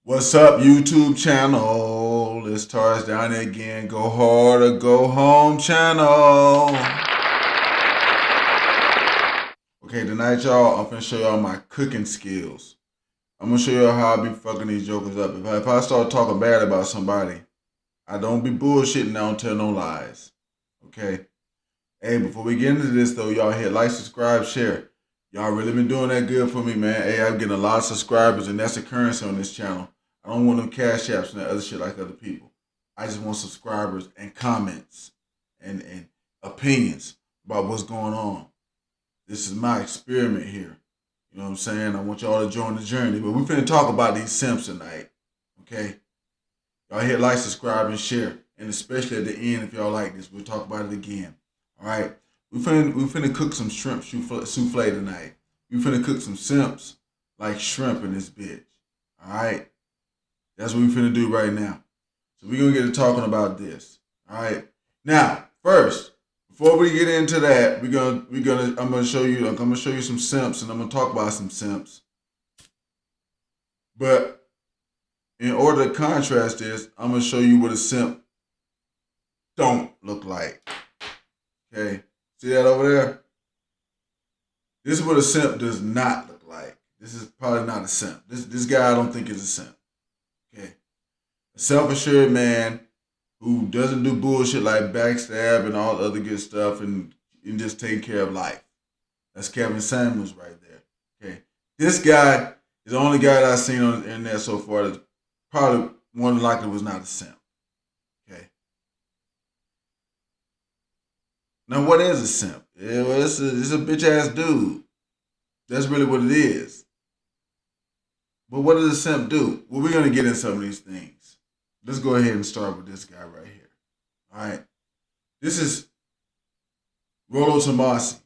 What's up, YouTube channel? It's Taurus down there again. Go hard or go home channel. Okay, tonight, y'all, I'm finna show y'all my cooking skills. I'm gonna show y'all how I be fucking these jokers up. If I start talking bad about somebody, I don't be bullshitting. I don't tell no lies. Okay? Hey, before we get into this, though, y'all hit like, subscribe, share. Y'all really been doing that good for me, man. Hey, I'm getting a lot of subscribers, and that's the currency on this channel. I don't want them cash apps and that other shit like other people. I just want subscribers and comments and opinions about what's going on. This is my experiment here. You know what I'm saying? I want y'all to join the journey. But we finna talk about these simps tonight. Okay? Y'all hit like, subscribe, and share. And especially at the end, if y'all like this, we'll talk about it again. Alright? We finna cook some shrimp souffle tonight. We finna cook some simps like shrimp in this bitch. Alright? That's what we finna do right now. So we're gonna get to talking about this. Alright? Now, first, before we get into that, I'm gonna show you some simps, and I'm gonna talk about some simps. But in order to contrast this, I'm gonna show you what a simp don't look like. Okay? See that over there? This is what a simp does not look like. This is probably not a simp. This guy I don't think is a simp. Okay. A self-assured man who doesn't do bullshit like backstab and all the other good stuff and just taking care of life. That's Kevin Samuels right there. Okay. This guy is the only guy that I've seen on the internet so far that probably more than likely was not a simp. Okay. Now, what is a simp? It's a bitch ass dude. That's really what it is. But what does a simp do? Well, we're gonna get in some of these things. Let's go ahead and start with this guy right here. All right. This is Rollo Tomasi,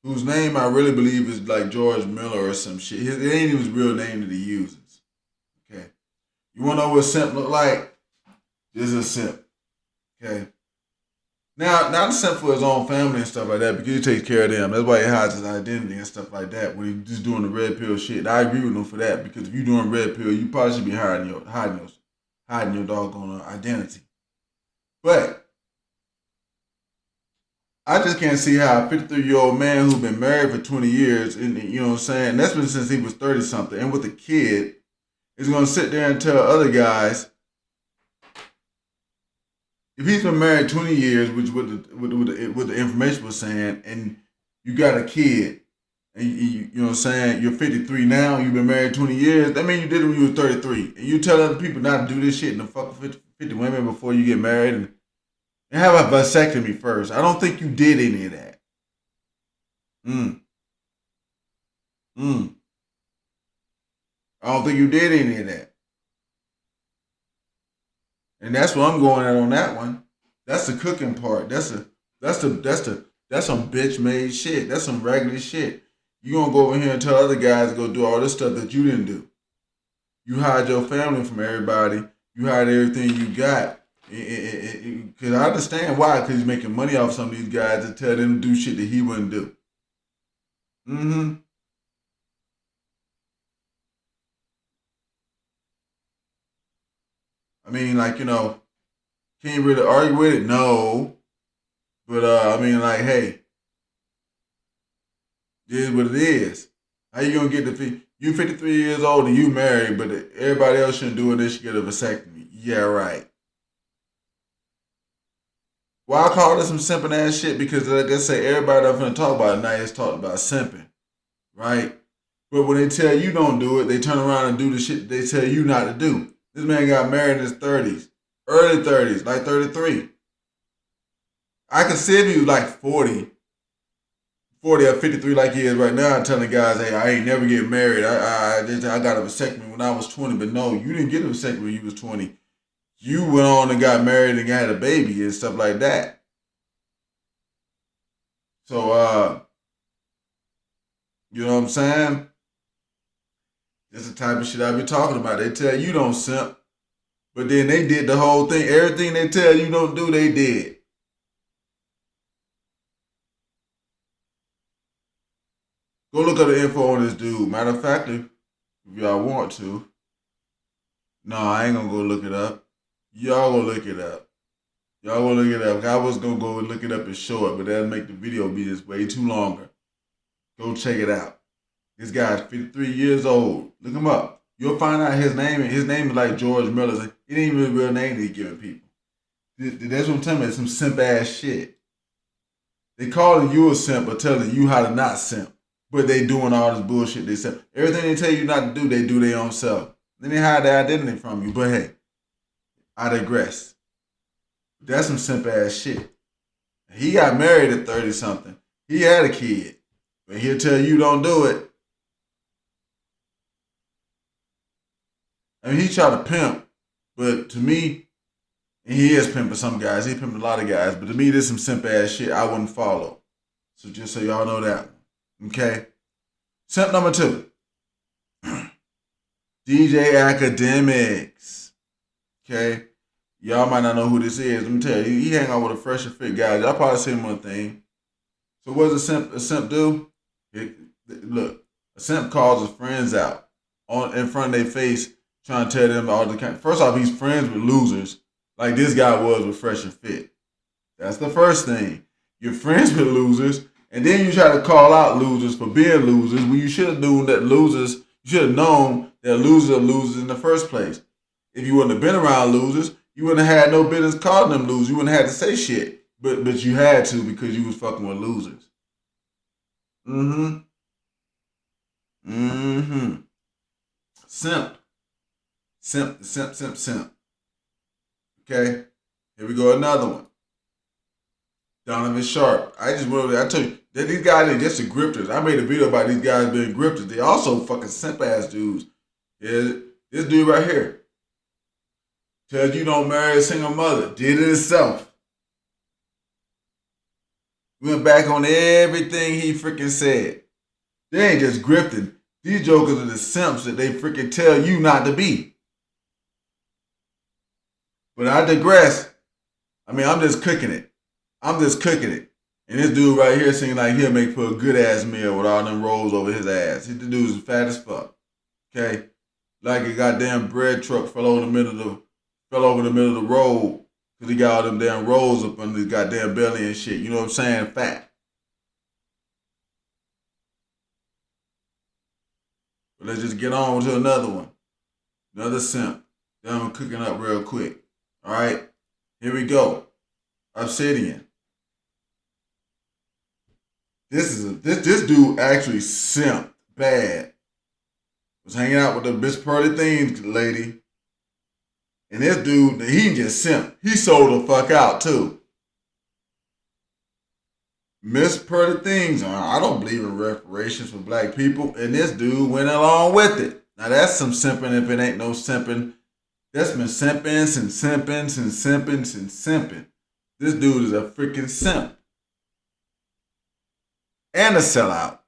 whose name I really believe is like George Miller or some shit. It ain't even his real name that he uses. Okay. You wanna know what a simp look like? This is a simp. Okay. Now, not a simp for his own family and stuff like that, because he takes care of them. That's why he hides his identity and stuff like that when he's just doing the red pill shit. And I agree with him for that, because if you're doing red pill, you probably should be hiding your doggone identity. But I just can't see how a 53-year-old man who's been married for 20 years, and you know what I'm saying, that's been since he was 30 something, and with a kid, is gonna sit there and tell other guys, if he's been married 20 years, which what the information was saying, and you got a kid, and you know what I'm saying, you're 53 now, you've been married 20 years, that means you did it when you were 33. And you tell other people not to do this shit and to fuck 50 women before you get married and have a vasectomy first. I don't think you did any of that. Mm. Mm. I don't think you did any of that. And that's what I'm going at on that one. That's the cooking part. That's some bitch made shit. That's some regular shit. You gonna go over here and tell other guys to go do all this stuff that you didn't do. You hide your family from everybody. You hide everything you got. Because I understand why. Because he's making money off some of these guys to tell them to do shit that he wouldn't do. Mm-hmm. I mean, like, can you really argue with it? No. But I mean, like, hey, it is what it is. How you gonna get you 53 years old and you married, but everybody else shouldn't do it, they should get a vasectomy. Yeah, right. Well, I call this some simping ass shit because, like I say, everybody I'm gonna talk about tonight is talking about simping, right? But when they tell you don't do it, they turn around and do the shit they tell you not to do. This man got married in his 30s, early 30s, like 33. I could see if he was like 40 or 53 like he is right now, telling guys, hey, I ain't never get married. I got a vasectomy when I was 20. But no, you didn't get a vasectomy when you was 20. You went on and got married and had a baby and stuff like that. So, you know what I'm saying? That's the type of shit I be talking about. They tell you don't simp, but then they did the whole thing. Everything they tell you don't do, they did. Go look at the info on this dude. Matter of fact, if y'all want to, No, I ain't gonna go look it up. Y'all go look it up. Y'all go look it up. I was gonna go look it up and show it, but that'll make the video be this way too longer. Go check it out. This guy's 53 years old. Look him up. You'll find out his name. His name is like George Miller. It ain't even a real name that he's giving people. That's what I'm telling you. It's some simp ass shit. They calling you a simp but telling you how to not simp. But they doing all this bullshit they simp. Everything they tell you not to do, they do their own self. Then they hide their identity from you. But hey, I digress. That's some simp ass shit. He got married at 30 something. He had a kid. But he'll tell you don't do it. I mean, he tried to pimp. But to me, and he is pimping some guys. He pimping a lot of guys. But to me, this is some simp ass shit I wouldn't follow. So just so y'all know that one. Okay? Simp number 2. DJ Academics. Okay? Y'all might not know who this is. Let me tell you, he hang out with a fresh and fit guy. Y'all probably seen one thing. So what does a simp do? Look, a simp calls his friends out in front of their face, trying to tell them all the kind. First off, he's friends with losers, like this guy was with Fresh and Fit. That's the first thing. You're friends with losers, and then you try to call out losers for being losers when you should have known that losers. You should have known that losers are losers in the first place. If you wouldn't have been around losers, you wouldn't have had no business calling them losers. You wouldn't have had to say shit, but you had to because you was fucking with losers. Mm-hmm. Mm-hmm. Simp. Simp. Okay? Here we go, another one. Donovan Sharp. I just went over there. I told you, that these guys are just the grifters. I made a video about these guys being grifters. They also fucking simp ass dudes. Yeah, this dude right here tells you don't marry a single mother. Did it himself. Went back on everything he freaking said. They ain't just grifting. These jokers are the simps that they freaking tell you not to be. But I digress. I mean, I'm just cooking it. And this dude right here seems like he'll make for a good ass meal with all them rolls over his ass. The dude's fat as fuck. Okay? Like a goddamn bread truck fell over the middle of the road because he got all them damn rolls up under his goddamn belly and shit. You know what I'm saying? Fat. But let's just get on to another one. Another simp. Then I'm cooking up real quick. Alright? Here we go. Obsidian. This dude actually simped bad. Was hanging out with the Miss Pearly Things lady. And this dude, he just simped. He sold the fuck out too. Miss Pearly Things, I don't believe in reparations for black people. And this dude went along with it. Now that's some simping if it ain't no simping. That's been simping since simping. This dude is a freaking simp. And a sellout.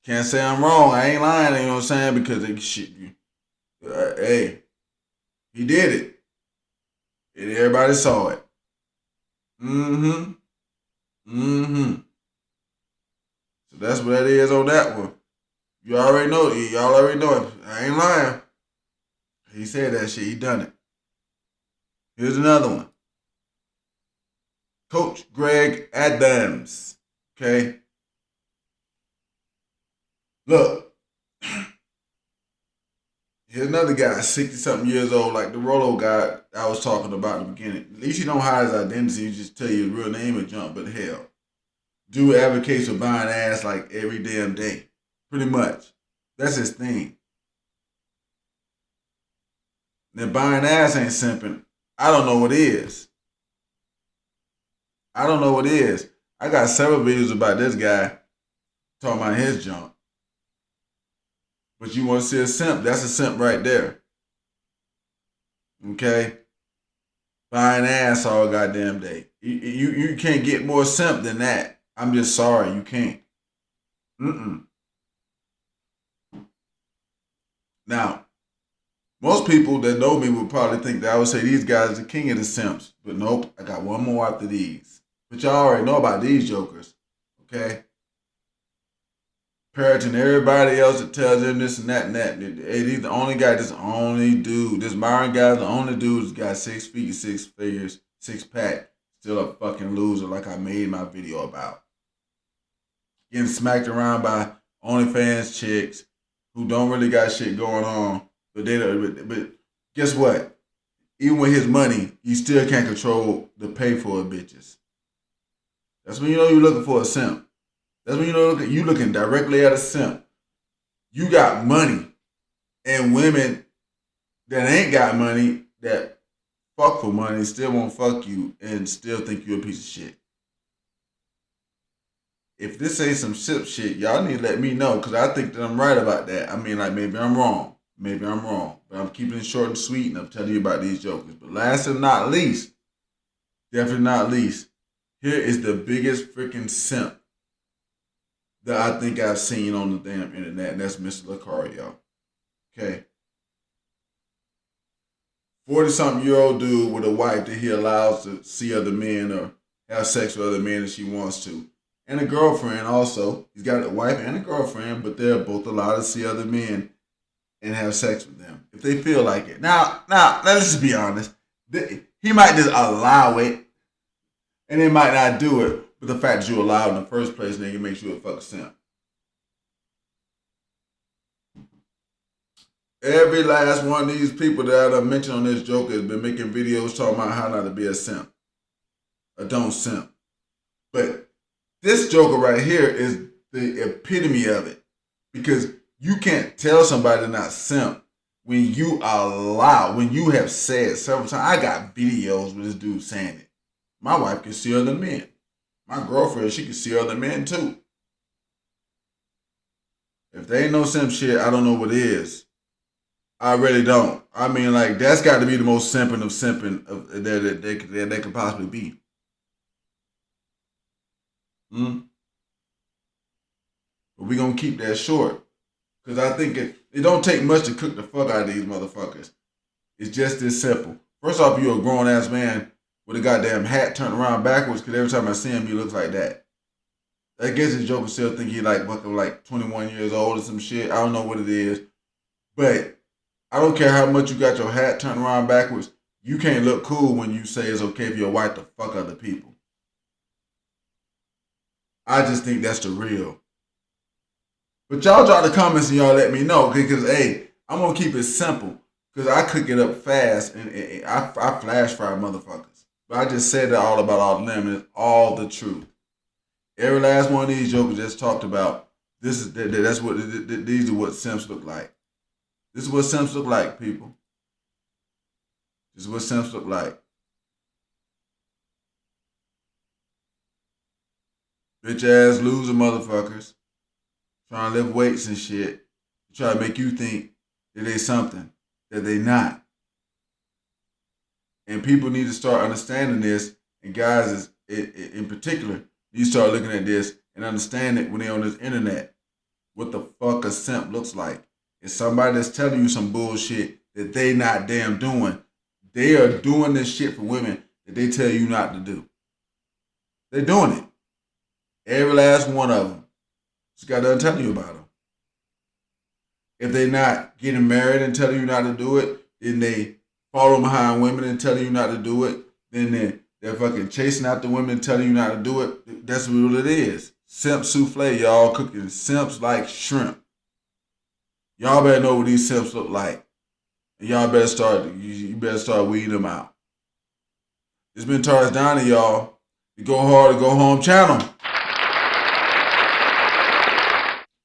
Can't say I'm wrong. I ain't lying, you know what I'm saying? Because hey, he did it. And everybody saw it. Mm-hmm. So that's what that is on that one. Y'all already know it. I ain't lying. He said that shit. He done it. Here's another one. Coach Greg Adams. Okay. Look. Here's another guy, 60-something years old, like the Rolo guy I was talking about in the beginning. At least he don't hide his identity. He just tell you his real name and jump, but hell. Dude advocates for buying ass like every damn day. Pretty much. That's his thing. Then buying ass ain't simping. I don't know what is. I got several videos about this guy talking about his junk. But you want to see a simp? That's a simp right there. Okay? Buying ass all goddamn day. You can't get more simp than that. I'm just sorry, you can't. Now, most people that know me would probably think that I would say these guys are the king of the simps. But nope, I got one more after these. But y'all already know about these jokers. Okay? parroting everybody else that tells them this and that and that. Hey, he's the only guy, this only dude. This Myron guy's the only dude that's got 6 feet, 6 figures, 6-pack. Still a fucking loser like I made my video about. Getting smacked around by OnlyFans chicks who don't really got shit going on. But guess what? Even with his money, he still can't control the pay for bitches. That's when you know you're looking for a simp. That's when you know you looking directly at a simp. You got money, and women that ain't got money that fuck for money still won't fuck you and still think you a piece of shit. If this ain't some simp shit, y'all need to let me know because I think that I'm right about that. I mean, like maybe I'm wrong. Maybe I'm wrong. But I'm keeping it short and sweet and I'm telling you about these jokers. But last and not least, definitely not least, here is the biggest freaking simp that I think I've seen on the damn internet, and that's Mr. Lucario. Okay. 40-something-year-old dude with a wife that he allows to see other men or have sex with other men if she wants to. And a girlfriend also. He's got a wife and a girlfriend, but they're both allowed to see other men and have sex with them if they feel like it. Now, let's just be honest. He might just allow it, and they might not do it. But the fact that you allow it in the first place, then it makes you a fucking simp. Every last one of these people that I mentioned on this joke has been making videos talking about how not to be a simp. A don't simp. But this joker right here is the epitome of it. Because you can't tell somebody not simp when you allow, when you have said several times. I got videos with this dude saying it. My wife can see other men. My girlfriend, she can see other men too. If they ain't no simp shit, I don't know what is. I really don't. I mean, like, that's got to be the most simping of simping that they could possibly be. But we going to keep that short. Because I think it don't take much to cook the fuck out of these motherfuckers. It's just this simple. First off, you're a grown-ass man with a goddamn hat turned around backwards because every time I see him, he looks like that. I guess this joker still think he like fucking like 21 years old or some shit. I don't know what it is. But I don't care how much you got your hat turned around backwards. You can't look cool when you say it's okay for your wife to fuck other people. I just think that's the real. But y'all drop the comments and y'all let me know. Because, hey, I'm going to keep it simple. Because I cook it up fast and I flash fry motherfuckers. But I just said that all about all of them and it's all the truth. Every last one of these jokers just talked about, these are what simps look like. This is what simps look like, people. This is what simps look like. Bitch ass loser motherfuckers. Trying to lift weights and shit. Try to make you think that they something that they not. And people need to start understanding this. And guys in particular, you start looking at this and understand it when they're on this internet. What the fuck a simp looks like. It's somebody that's telling you some bullshit that they not damn doing. They are doing this shit for women that they tell you not to do. They're doing it. Every last one of them. Just got done telling you about them. If they're not getting married and telling you not to do it, then they follow behind women and telling you not to do it. Then they're fucking chasing after women and telling you not to do it. That's what it is. Simp souffle, y'all, cooking simps like shrimp. Y'all better know what these simps look like. And y'all better start weeding them out. It's been Taurus Donnie, y'all. The Go Hard to Go Home channel.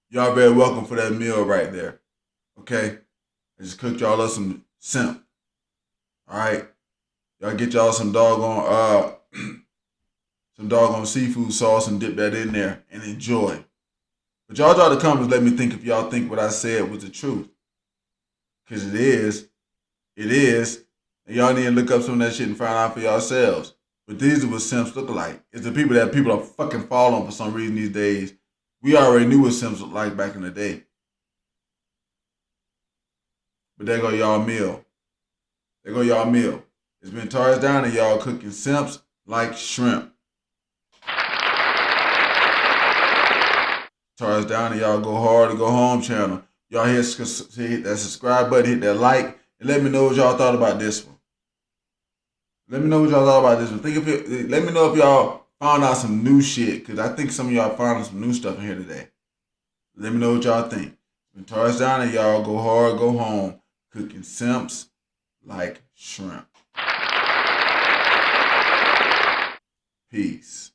Y'all very welcome for that meal right there. Okay? I just cooked y'all up some simp. Alright? Y'all get y'all some doggone seafood sauce and dip that in there and enjoy. But y'all drop the comments, let me think if y'all think what I said was the truth. Because it is. It is. And y'all need to look up some of that shit and find out for yourselves. But these are what simps look like. It's the people that people are fucking following for some reason these days. We already knew what simps looked like back in the day. But there go y'all meal. There go y'all meal. It's been Taurus Donnie, y'all, cooking simps like shrimp. Charge down and y'all go hard or go home channel. Y'all hit that subscribe button, hit that like, and let me know what y'all thought about this one. Let me know what y'all thought about this one. Let me know if y'all found out some new shit, because I think some of y'all found out some new stuff in here today. Let me know what y'all think. When Charge down and y'all go hard, go home, cooking simps like shrimp. Peace.